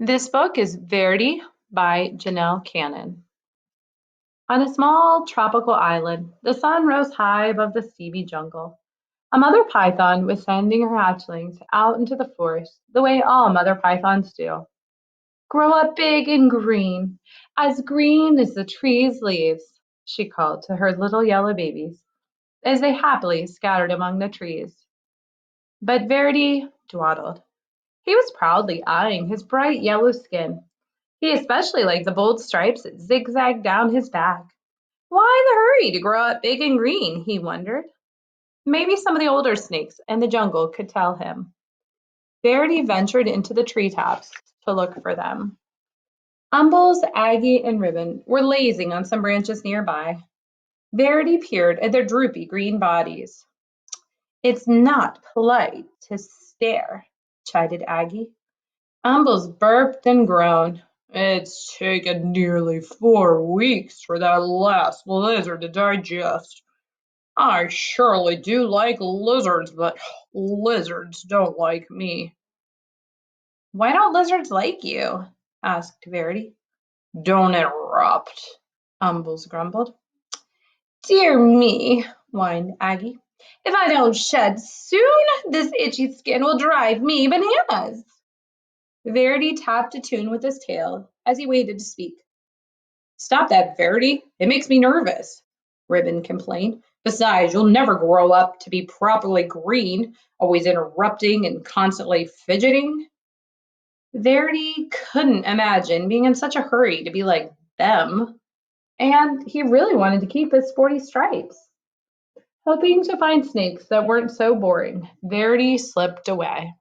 This book is Verdi by Janelle Cannon. On a small tropical island, the sun rose high above the seamy jungle. A mother python was sending her hatchlings out into the forest the way all mother pythons do. Grow up big and green as the tree's leaves, she called to her little yellow babies as they happily scattered among the trees. But Verdi dawdled. He was proudly eyeing his bright yellow skin. He especially liked the bold stripes that zigzagged down his back. Why the hurry to grow up big and green, he wondered. Maybe some of the older snakes in the jungle could tell him. Verdi ventured into the treetops to look for them. Umbles, Aggie, and Ribbon were lazing on some branches nearby. Verdi peered at their droopy green bodies. It's not polite to stare, chided Aggie. Umbles burped and groaned. It's taken nearly 4 weeks for that last lizard to digest. I surely do like lizards, but lizards don't like me. Why don't lizards like you? Asked Verdi. Don't interrupt, Umbles grumbled. Dear me, whined Aggie. If I don't shed soon, this itchy skin will drive me bananas. Verdi tapped a tune with his tail as he waited to speak. Stop that, Verdi. It makes me nervous, Ribbon complained. Besides, you'll never grow up to be properly green, always interrupting and constantly fidgeting. Verdi couldn't imagine being in such a hurry to be like them, and he really wanted to keep his sporty stripes. Hoping to find snakes that weren't so boring, Verdi slipped away.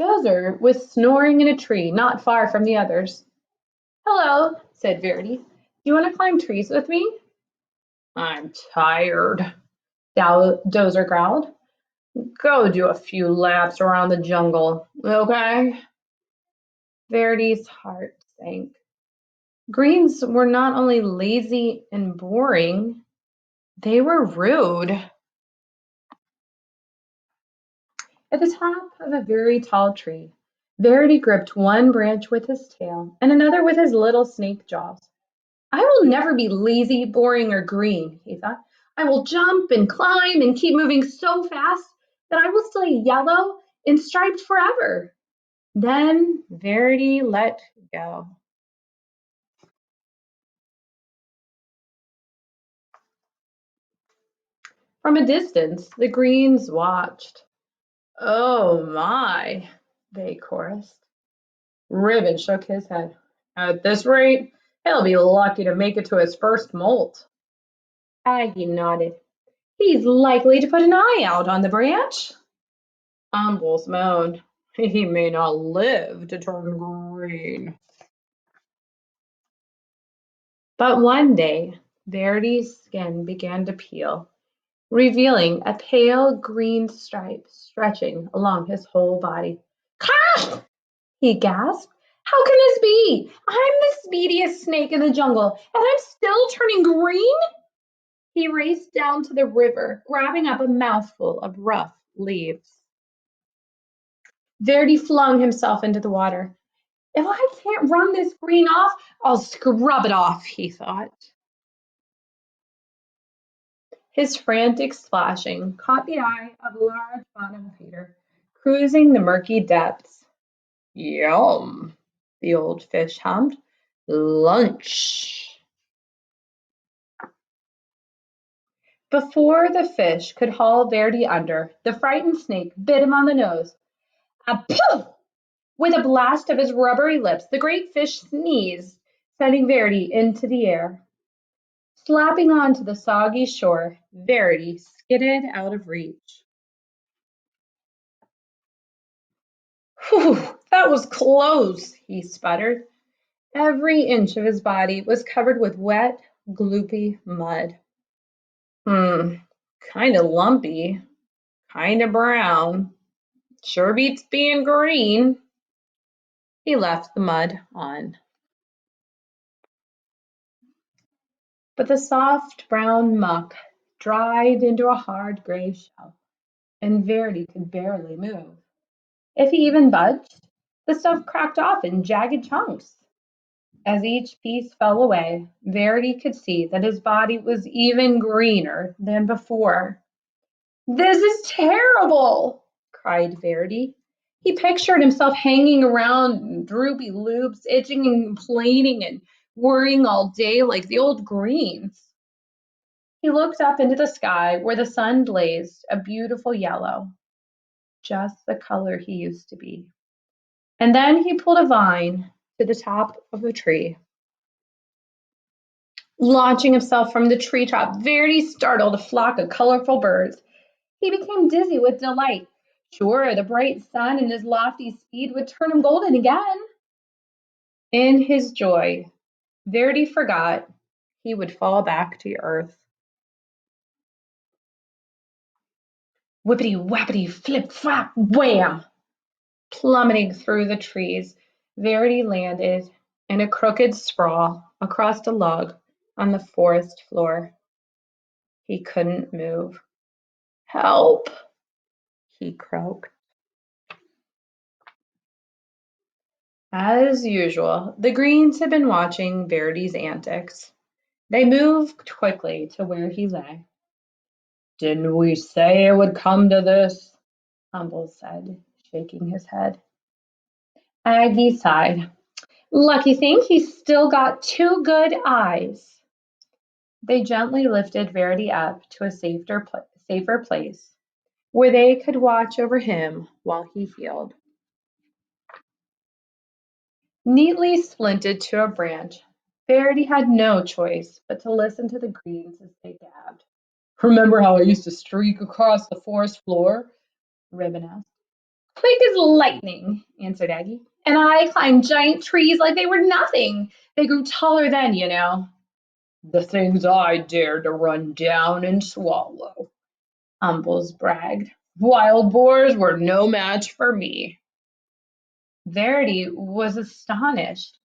Dozer was snoring in a tree not far from the others. Hello, said Verdi. Do you want to climb trees with me? I'm tired, Dozer growled. Go do a few laps around the jungle, okay? Verdi's heart sank. Greens were not only lazy and boring, they were rude. At the top of a very tall tree, Verdi gripped one branch with his tail and another with his little snake jaws. I will never be lazy, boring, or green, he thought. I will jump and climb and keep moving so fast that I will stay yellow and striped forever. Then Verdi let go. From a distance, the greens watched. Oh my, they chorused. Ribbon shook his head. At this rate, he'll be lucky to make it to his first molt. Aggie nodded. He's likely to put an eye out on the branch. Umbles moaned. He may not live to turn green. But one day, Verdi's skin began to peel, revealing a pale green stripe stretching along his whole body. "Ka!" he gasped. "How can this be? I'm the speediest snake in the jungle, and I'm still turning green?" He raced down to the river, grabbing up a mouthful of rough leaves. Verdi flung himself into the water. If I can't run this green off, I'll scrub it off, he thought. His frantic splashing caught the eye of a large bottom feeder, cruising the murky depths. Yum, the old fish hummed. Lunch. Before the fish could haul Verdi under, the frightened snake bit him on the nose. Apoo! With a blast of his rubbery lips, the great fish sneezed, sending Verdi into the air. Slapping onto the soggy shore, Verdi skidded out of reach. Whew, that was close, he sputtered. Every inch of his body was covered with wet, gloopy mud. Kinda lumpy, kinda brown. Sure beats being green. He left the mud on. But the soft brown muck dried into a hard gray shell, and Verdi could barely move. If he even budged, The stuff cracked off in jagged chunks. As each piece fell away, Verdi could see that his body was even greener than before. "This is terrible!" cried Verdi. He pictured himself hanging around in droopy loops, itching and complaining and worrying all day like the old greens. He looked up into the sky where the sun blazed a beautiful yellow, just the color he used to be. And then he pulled a vine to the top of a tree. Launching himself from the treetop, Verdi startled a flock of colorful birds. He became dizzy with delight. Sure, the bright sun and his lofty speed would turn him golden again. In his joy, Verdi forgot he would fall back to earth. Whippity whappity flip flop wham! Plummeting through the trees, Verdi landed in a crooked sprawl across a log on the forest floor. He couldn't move. "Help!" he croaked. As usual, the Greens had been watching Verdi's antics. They moved quickly to where he lay. "Didn't we say it would come to this?" Humble said, shaking his head. Aggie sighed. "Lucky thing he's still got two good eyes." They gently lifted Verdi up to a safer place where they could watch over him while he healed. Neatly splinted to a branch, Verdi had no choice but to listen to the Greens as they gabbed. "Remember how I used to streak across the forest floor?" Ribbon asked. "Quick as lightning," answered Aggie. "And I climbed giant trees like they were nothing. They grew taller then, you know." "The things I dared to run down and swallow," Umbles bragged. "Wild boars were no match for me." Verdi was astonished.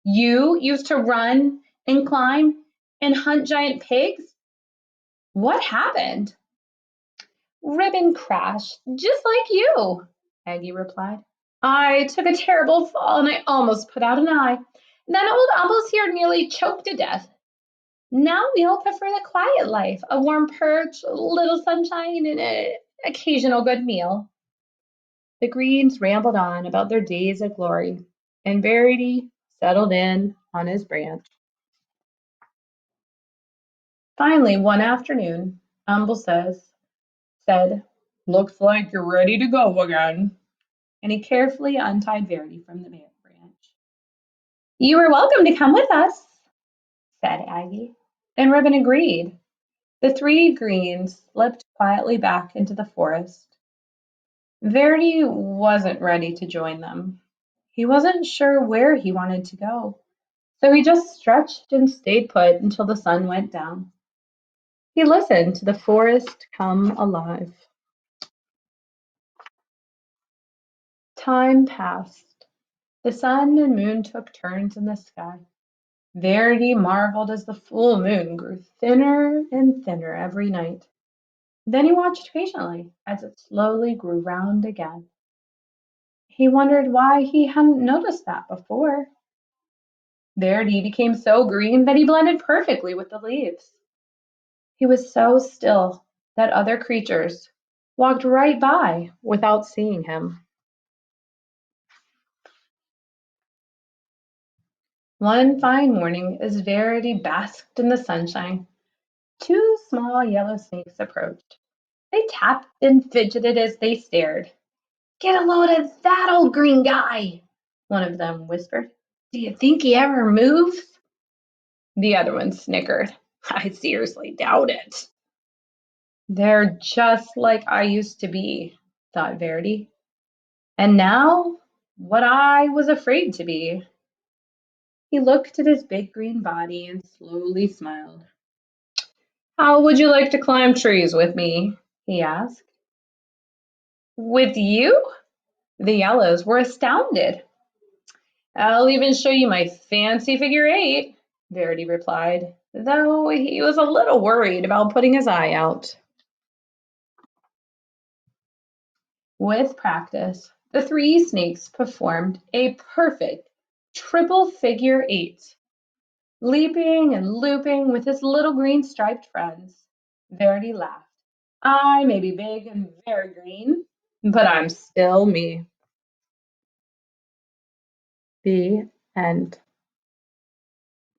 "You used to run and climb and hunt giant pigs? What happened?" "Ribbon crashed, just like you," Aggie replied. "I took a terrible fall and I almost put out an eye. Then old Umbles here nearly choked to death. Now we all prefer the quiet life, a warm perch, a little sunshine, and an occasional good meal." The Greens rambled on about their days of glory, and Verity settled in on his branch. Finally, one afternoon, said, "Looks like you're ready to go again." And he carefully untied Verity from the branch. "You are welcome to come with us," said Aggie, and Ribbon agreed. The three Greens slipped quietly back into the forest. Verdi wasn't ready to join them. He wasn't sure where he wanted to go, so he just stretched and stayed put until the sun went down. He listened to the forest come alive. Time passed. The sun and moon took turns in the sky. Verdi marveled as the full moon grew thinner and thinner every night. Then he watched patiently as it slowly grew round again. He wondered why he hadn't noticed that before. Verdi became so green that he blended perfectly with the leaves. He was so still that other creatures walked right by without seeing him. One fine morning, as Verdi basked in the sunshine, two small yellow snakes approached. They tapped and fidgeted as they stared. "Get a load of that old green guy," one of them whispered. "Do you think he ever moves?" The other one snickered. "I seriously doubt it." "They're just like I used to be," thought Verdi. "And now, what I was afraid to be." He looked at his big green body and slowly smiled. "How would you like to climb trees with me?" he asked. "With you?" The yellows were astounded. "I'll even show you my fancy figure eight," Verdi replied, though he was a little worried about putting his eye out. With practice, The three snakes performed a perfect triple figure eight, leaping and looping with his little green striped friends. Verdi laughed. I may be big and very green, but I'm still me. The end.